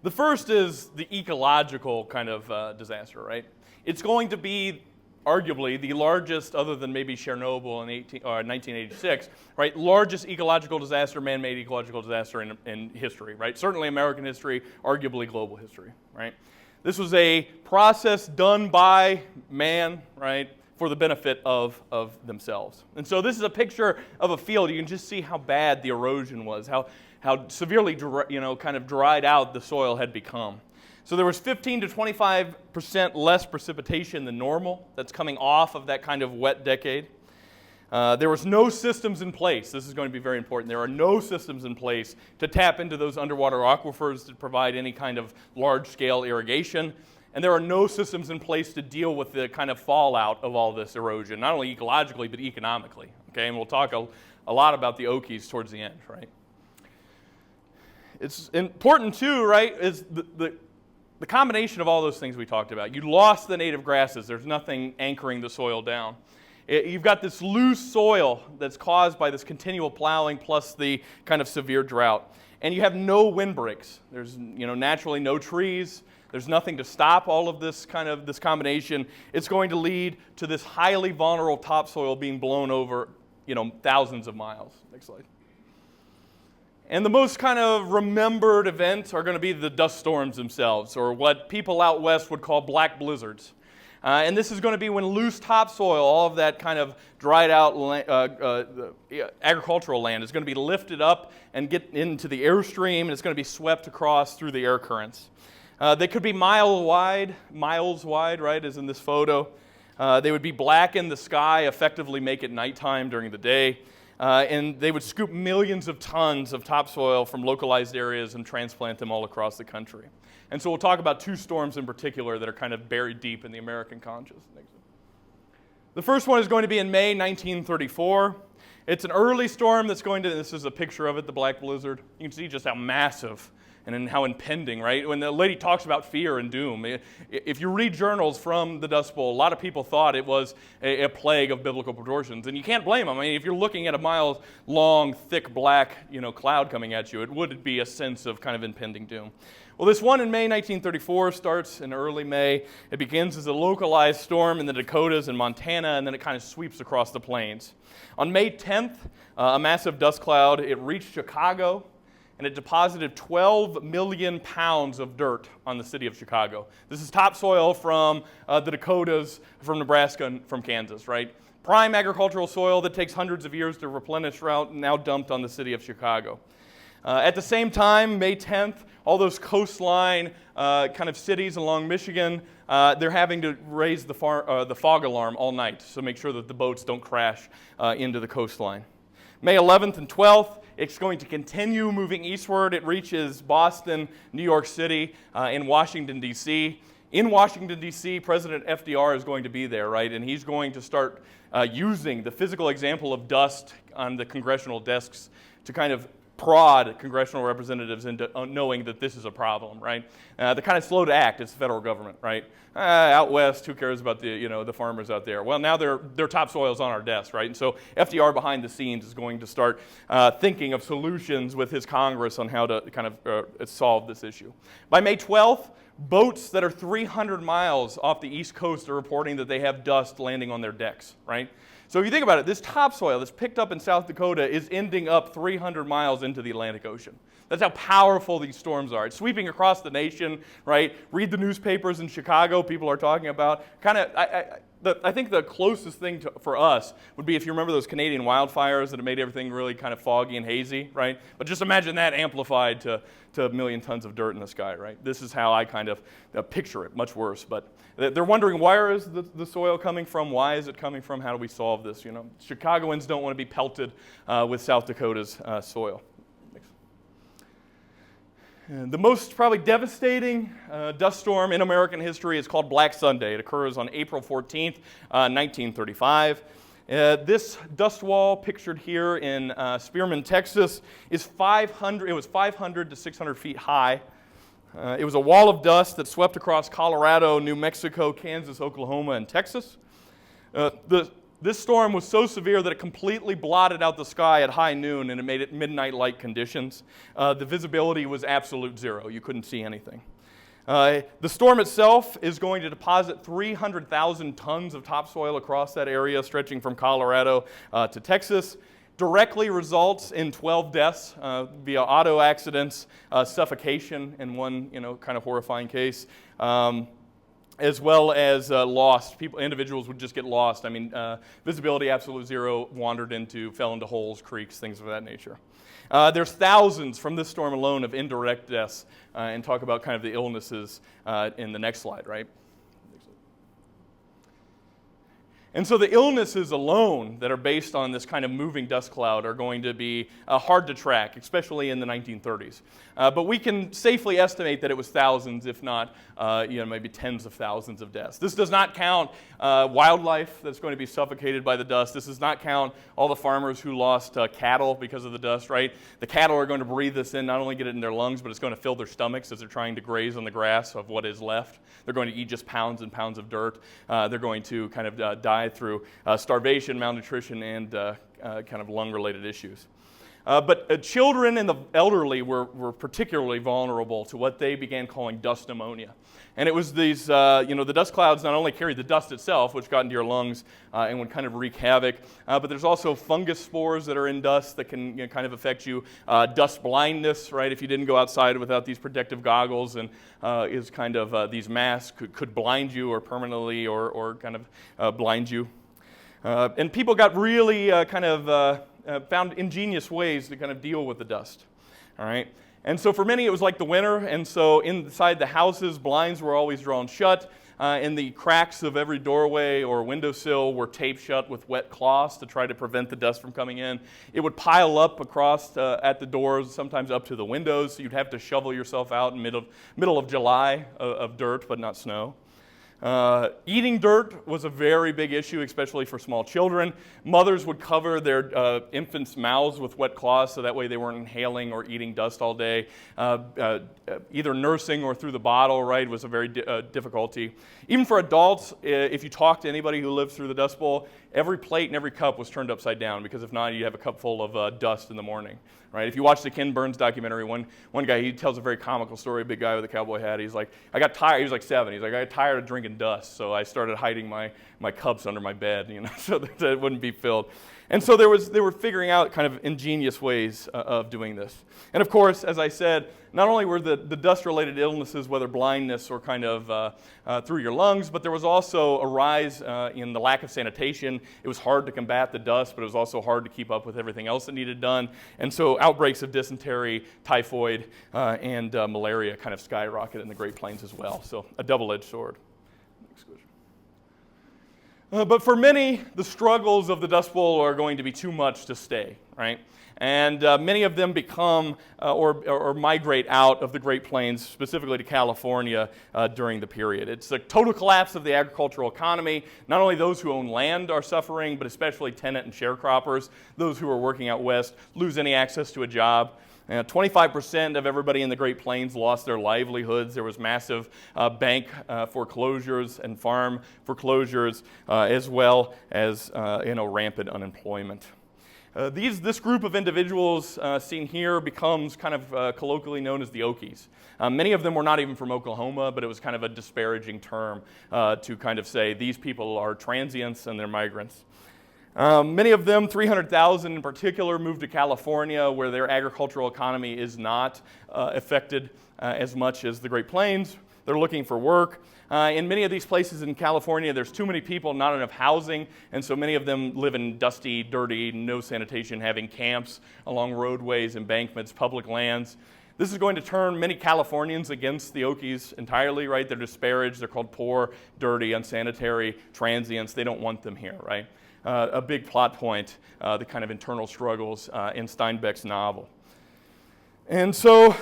The first is the ecological kind of disaster, right? It's going to be arguably the largest, other than maybe Chernobyl in 1986, right? Largest ecological disaster, man-made ecological disaster in history, right? Certainly American history, arguably global history, right? This was a process done by man, right, for the benefit of themselves. And so this is a picture of a field. You can just see how bad the erosion was, how severely, kind of dried out the soil had become. So there was 15 to 25% less precipitation than normal that's coming off of that kind of wet decade. There was no systems in place. This is going to be very important. There are no systems in place to tap into those underwater aquifers to provide any kind of large-scale irrigation. And there are no systems in place to deal with the kind of fallout of all this erosion, not only ecologically, but economically. Okay, and we'll talk a lot about the Okies towards the end, right? It's important, too, right, is the combination of all those things we talked about. You lost the native grasses. There's nothing anchoring the soil down. You've got this loose soil that's caused by this continual plowing plus the kind of severe drought. And you have no windbreaks. There's naturally no trees. There's nothing to stop all of this combination. It's going to lead to this highly vulnerable topsoil being blown over thousands of miles. Next slide. And the most kind of remembered events are going to be the dust storms themselves, or what people out west would call black blizzards. And this is going to be when loose topsoil, all of that kind of dried out agricultural land, is going to be lifted up and get into the airstream, and it's going to be swept across through the air currents. They could be miles wide, right, as in this photo. They would be black in the sky, effectively make it nighttime during the day. And they would scoop millions of tons of topsoil from localized areas and transplant them all across the country. And so we'll talk about two storms in particular that are kind of buried deep in the American consciousness. The first one is going to be in May 1934. It's an early storm that's going to, this is a picture of it, the black blizzard. You can see just how massive and how impending, right? When the lady talks about fear and doom, if you read journals from the Dust Bowl, a lot of people thought it was a plague of biblical proportions, and you can't blame them. I mean, if you're looking at a mile-long, thick, black, cloud coming at you, it would be a sense of kind of impending doom. Well, this one in May 1934 starts in early May. It begins as a localized storm in the Dakotas and Montana, and then it kind of sweeps across the plains. On May 10th, a massive dust cloud, it reached Chicago, and it deposited 12 million pounds of dirt on the city of Chicago. This is topsoil from the Dakotas, from Nebraska, and from Kansas, right? Prime agricultural soil that takes hundreds of years to replenish, now dumped on the city of Chicago. At the same time, May 10th, all those coastline kind of cities along Michigan, they're having to raise the fog alarm all night to make sure that the boats don't crash into the coastline. May 11th and 12th, it's going to continue moving eastward. It reaches Boston, New York City, and Washington, D.C. In Washington, D.C., President FDR is going to be there, right? And he's going to start using the physical example of dust on the congressional desks to kind of prod congressional representatives into knowing that this is a problem, right? They're kind of slow to act. It's the federal government, right? Out west, who cares about the farmers out there? Well, now their topsoil's on our desks, right? And so FDR behind the scenes is going to start thinking of solutions with his Congress on how to kind of solve this issue. By May 12th, boats that are 300 miles off the East Coast are reporting that they have dust landing on their decks, right? So if you think about it, this topsoil that's picked up in South Dakota is ending up 300 miles into the Atlantic Ocean. That's how powerful these storms are. It's sweeping across the nation, right? Read the newspapers in Chicago, people are talking about. I think the closest thing for us would be if you remember those Canadian wildfires that have made everything really kind of foggy and hazy, right? But just imagine that amplified to a million tons of dirt in the sky, right? This is how I kind of picture it, much worse. But they're wondering, where is the soil coming from? Why is it coming from? How do we solve this? Chicagoans don't want to be pelted with South Dakota's soil. The most probably devastating dust storm in American history is called Black Sunday. It occurs on April 14th, 1935. This dust wall pictured here in Spearman, Texas, is 500 to 600 feet high. It was a wall of dust that swept across Colorado, New Mexico, Kansas, Oklahoma, and Texas. This storm was so severe that it completely blotted out the sky at high noon, and it made it midnight light conditions. The visibility was absolute zero. You couldn't see anything. The storm itself is going to deposit 300,000 tons of topsoil across that area, stretching from Colorado to Texas. Directly results in 12 deaths via auto accidents, suffocation in one kind of horrifying case. As well as lost. Individuals would just get lost. I mean, visibility absolute zero, fell into holes, creeks, things of that nature. There's thousands from this storm alone of indirect deaths, and talk about kind of the illnesses in the next slide, right? And so the illnesses alone that are based on this kind of moving dust cloud are going to be hard to track, especially in the 1930s. But we can safely estimate that it was thousands, if not maybe tens of thousands of deaths. This does not count wildlife that's going to be suffocated by the dust. This does not count all the farmers who lost cattle because of the dust, right? The cattle are going to breathe this in, not only get it in their lungs, but it's going to fill their stomachs as they're trying to graze on the grass of what is left. They're going to eat just pounds and pounds of dirt. They're going to kind of die through starvation, malnutrition, and kind of lung-related issues. But children and the elderly were particularly vulnerable to what they began calling dust pneumonia. And it was these, the dust clouds not only carried the dust itself, which got into your lungs and would kind of wreak havoc, but there's also fungus spores that are in dust that can kind of affect you. Dust blindness, right? If you didn't go outside without these protective goggles, and is kind of these masks could blind you or permanently or kind of blind you. And people got really found ingenious ways to kind of deal with the dust, all right? And so for many, it was like the winter, and so inside the houses, blinds were always drawn shut, and the cracks of every doorway or windowsill were taped shut with wet cloths to try to prevent the dust from coming in. It would pile up across at the doors, sometimes up to the windows, so you'd have to shovel yourself out in middle of July of dirt, but not snow. Eating dirt was a very big issue, especially for small children. Mothers would cover their infants' mouths with wet cloths so that way they weren't inhaling or eating dust all day. Either nursing or through the bottle, right, was a very difficulty. Even for adults, if you talk to anybody who lived through the Dust Bowl, every plate and every cup was turned upside down, because if not, you have a cup full of dust in the morning. Right? If you watch the Ken Burns documentary, one guy, he tells a very comical story, a big guy with a cowboy hat. He's like, I got tired, he was like 7, he's like, I got tired of drinking dust, so I started hiding my cups under my bed, so that it wouldn't be filled. And so they were figuring out kind of ingenious ways of doing this. And of course, as I said, not only were the dust-related illnesses, whether blindness or kind of through your lungs, but there was also a rise in the lack of sanitation. It was hard to combat the dust, but it was also hard to keep up with everything else that needed done. And so outbreaks of dysentery, typhoid, and malaria kind of skyrocketed in the Great Plains as well. So a double-edged sword. Next question. But for many, the struggles of the Dust Bowl are going to be too much to stay, right? And many of them become or migrate out of the Great Plains, specifically to California during the period. It's the total collapse of the agricultural economy. Not only those who own land are suffering, but especially tenant and sharecroppers, those who are working out west, lose any access to a job. 25% of everybody in the Great Plains lost their livelihoods. There was massive bank foreclosures and farm foreclosures, as well as rampant unemployment. This group of individuals seen here becomes kind of colloquially known as the Okies. Many of them were not even from Oklahoma, but it was kind of a disparaging term to kind of say these people are transients and they're migrants. Many of them, 300,000 in particular, moved to California, where their agricultural economy is not affected as much as the Great Plains. They're looking for work. In many of these places in California, there's too many people, not enough housing, and so many of them live in dusty, dirty, no sanitation, having camps along roadways, embankments, public lands. This is going to turn many Californians against the Okies entirely, right? They're disparaged. They're called poor, dirty, unsanitary, transients. They don't want them here, right? A big plot point, the kind of internal struggles in Steinbeck's novel. And so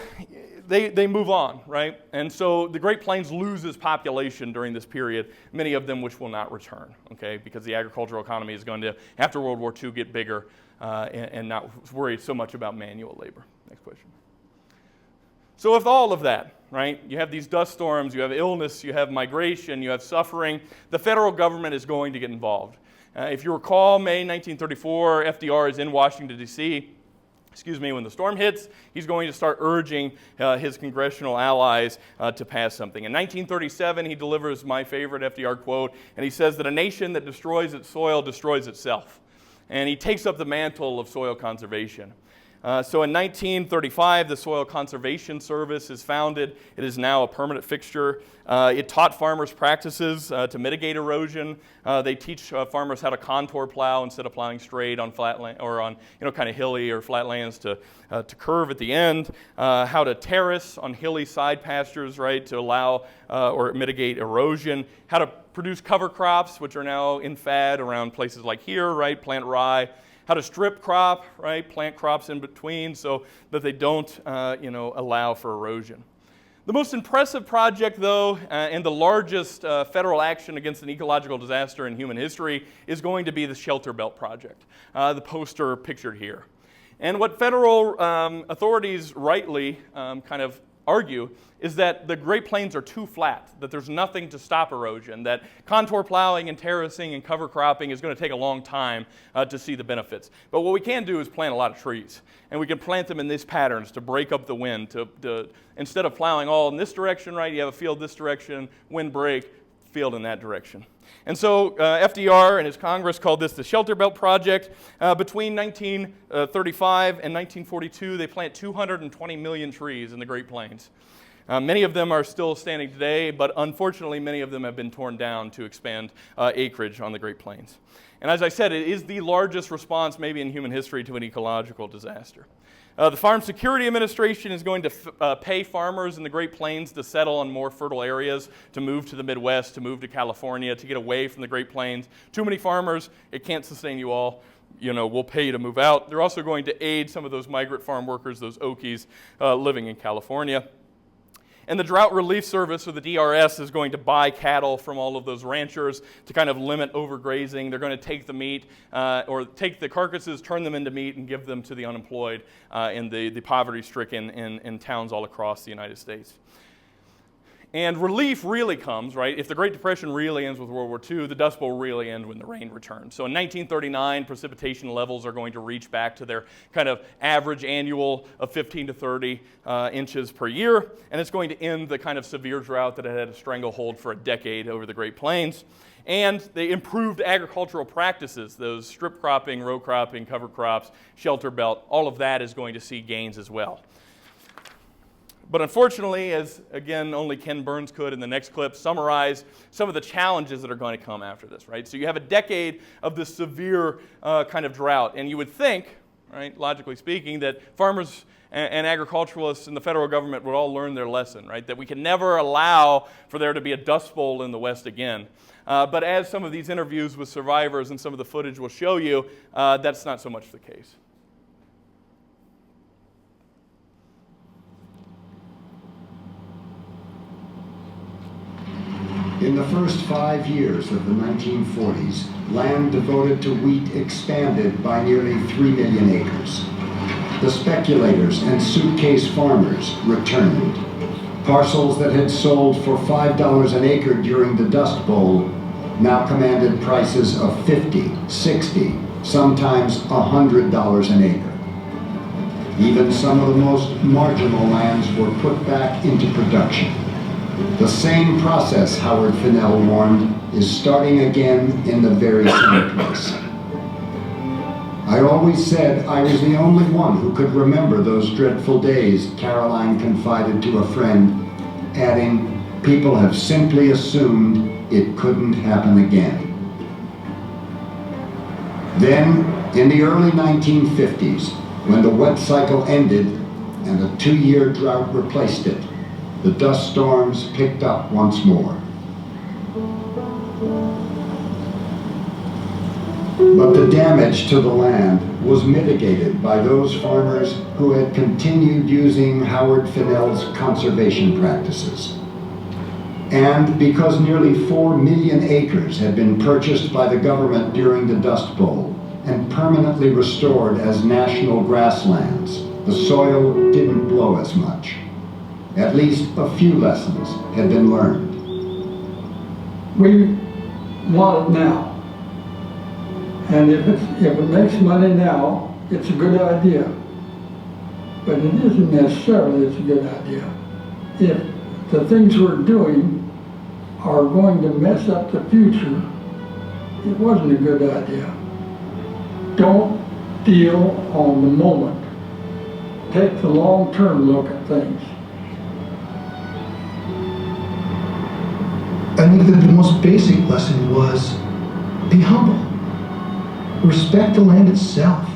they move on, right? And so the Great Plains loses population during this period, many of them which will not return, okay? Because the agricultural economy is going to, after World War II, get bigger and not worry so much about manual labor. Next question. So with all of that, right, you have these dust storms, you have illness, you have migration, you have suffering, the federal government is going to get involved. If you recall, May 1934, FDR is in Washington, D.C. When the storm hits, he's going to start urging his congressional allies to pass something. In 1937, he delivers my favorite FDR quote, and he says that a nation that destroys its soil destroys itself. And he takes up the mantle of soil conservation. So in 1935, the Soil Conservation Service is founded. It is now a permanent fixture. It taught farmers practices to mitigate erosion. They teach farmers how to contour plow instead of plowing straight on flat land or on kind of hilly or flat lands to curve at the end. How to terrace on hilly side pastures, right, to allow or mitigate erosion. How to produce cover crops, which are now in fad around places like here, right, plant rye. How to strip crop, right? Plant crops in between so that they don't, allow for erosion. The most impressive project, though, and the largest federal action against an ecological disaster in human history is going to be the Shelter Belt Project, the poster pictured here. And what federal authorities rightly kind of argue is that the Great Plains are too flat, that there's nothing to stop erosion, that contour plowing and terracing and cover cropping is going to take a long time to see the benefits. But what we can do is plant a lot of trees, and we can plant them in these patterns to break up the wind, instead of plowing all in this direction, right, you have a field this direction, wind break, field in that direction. And so FDR and his Congress called this the Shelter Belt Project. Between 1935 and 1942, they plant 220 million trees in the Great Plains. Many of them are still standing today, but unfortunately many of them have been torn down to expand acreage on the Great Plains. And as I said, it is the largest response maybe in human history to an ecological disaster. The Farm Security Administration is going to pay farmers in the Great Plains to settle on more fertile areas, to move to the Midwest, to move to California, to get away from the Great Plains. Too many farmers, it can't sustain you all. We'll pay you to move out. They're also going to aid some of those migrant farm workers, those Okies, living in California. And the Drought Relief Service, or the DRS, is going to buy cattle from all of those ranchers to kind of limit overgrazing. They're going to take the meat, or take the carcasses, turn them into meat, and give them to the unemployed and the poverty-stricken in towns all across the United States. And relief really comes, right? If the Great Depression really ends with World War II, the Dust Bowl really ends when the rain returns. So in 1939, precipitation levels are going to reach back to their kind of average annual of 15 to 30 inches per year, and it's going to end the kind of severe drought that had a stranglehold for a decade over the Great Plains. And the improved agricultural practices, those strip cropping, row cropping, cover crops, shelter belt, all of that is going to see gains as well. But unfortunately, as again only Ken Burns could in the next clip, summarize some of the challenges that are going to come after this, right? So you have a decade of this severe kind of drought, and you would think, right, logically speaking, that farmers and agriculturalists and the federal government would all learn their lesson, right? That we can never allow for there to be a Dust Bowl in the West again. But as some of these interviews with survivors and some of the footage will show you, that's not so much the case. In the first 5 years of the 1940s, land devoted to wheat expanded by nearly 3 million acres. The speculators and suitcase farmers returned. Parcels that had sold for $5 an acre during the Dust Bowl now commanded prices of $50, $60, sometimes $100 an acre. Even some of the most marginal lands were put back into production. The same process, Howard Finnell warned, is starting again in the very same place. I always said I was the only one who could remember those dreadful days, Caroline confided to a friend, adding, people have simply assumed it couldn't happen again. Then, in the early 1950s, when the wet cycle ended and a 2-year drought replaced it, the dust storms picked up once more. But the damage to the land was mitigated by those farmers who had continued using Howard Finnell's conservation practices. And because nearly 4 million acres had been purchased by the government during the Dust Bowl and permanently restored as national grasslands, the soil didn't blow as much. At least a few lessons had been learned. We want it now. And if it makes money now, it's a good idea. But it isn't necessarily it's a good idea. If the things we're doing are going to mess up the future, it wasn't a good idea. Don't deal on the moment. Take the long-term look at things. I think that the most basic lesson was be humble. Respect the land itself.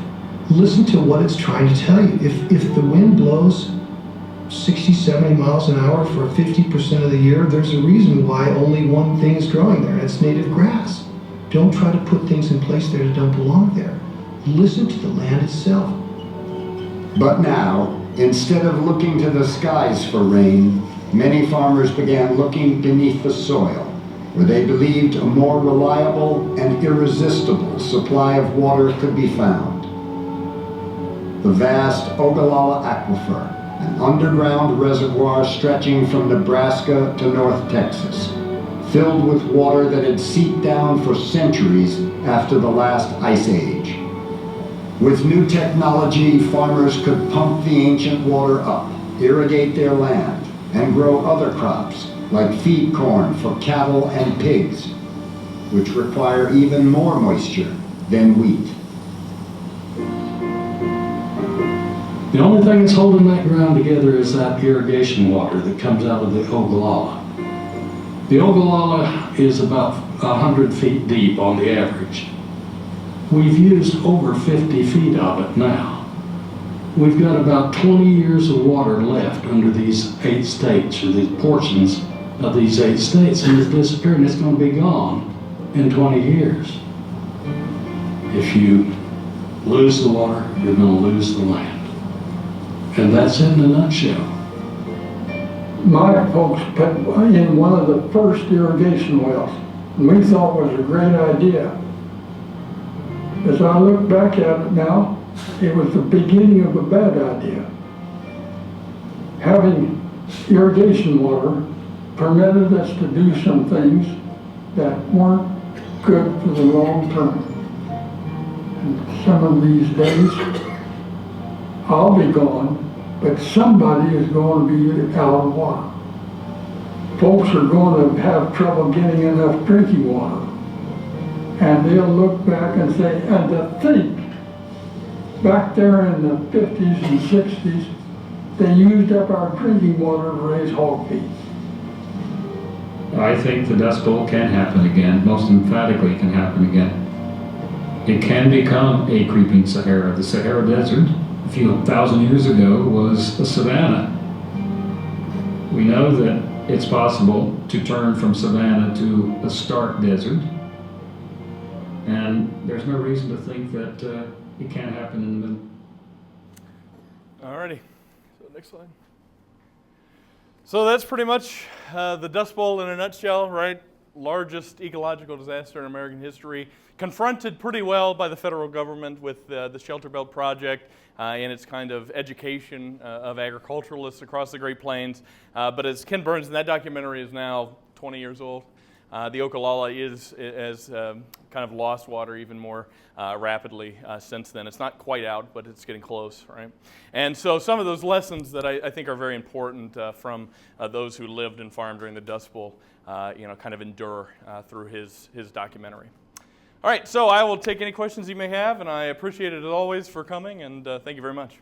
Listen to what it's trying to tell you. If the wind blows 60, 70 miles an hour for 50% of the year, there's a reason why only one thing is growing there, and it's native grass. Don't try to put things in place there that don't belong there. Listen to the land itself. But now, instead of looking to the skies for rain, many farmers began looking beneath the soil, where they believed a more reliable and irresistible supply of water could be found. The vast Ogallala Aquifer and underground reservoir stretching from Nebraska to North Texas, filled with water that had seeped down for centuries after the last ice age. With new technology, farmers could pump the ancient water up, irrigate their land, and grow other crops like feed corn for cattle and pigs, which require even more moisture than wheat. The only thing that's holding that ground together is that irrigation water that comes out of the Ogallala. The Ogallala is about 100 feet deep on the average. We've used over 50 feet of it now. We've got about 20 years of water left under these 8 states, or these portions of these 8 states, and it's disappearing. It's going to be gone in 20 years. If you lose the water, you're going to lose the land. And that's it in a nutshell. My folks put in one of the first irrigation wells, and we thought it was a great idea. As I look back at it now, it was the beginning of a bad idea. Having irrigation water permitted us to do some things that weren't good for the long term. And some of these days, I'll be gone, but somebody is going to be out of water. Folks are going to have trouble getting enough drinking water. And they'll look back and say, and to think, back there in the 50s and 60s, they used up our drinking water to raise hog feed. I think the Dust Bowl can happen again, most emphatically can happen again. It can become a creeping Sahara. The Sahara Desert, a few thousand years ago, was a savanna. We know that it's possible to turn from savanna to a stark desert, and there's no reason to think that it can't happen in the middle. Alrighty, so next slide. So that's pretty much the Dust Bowl in a nutshell, right? Largest ecological disaster in American history, confronted pretty well by the federal government with the Shelter Belt Project and its kind of education of agriculturalists across the Great Plains. But as Ken Burns in that documentary is now 20 years old, the Ogallala has kind of lost water even more rapidly since then. It's not quite out, but it's getting close, right? And so some of those lessons that I think are very important from those who lived and farmed during the Dust Bowl, kind of endure through his documentary. All right, so I will take any questions you may have, and I appreciate it as always for coming, and thank you very much.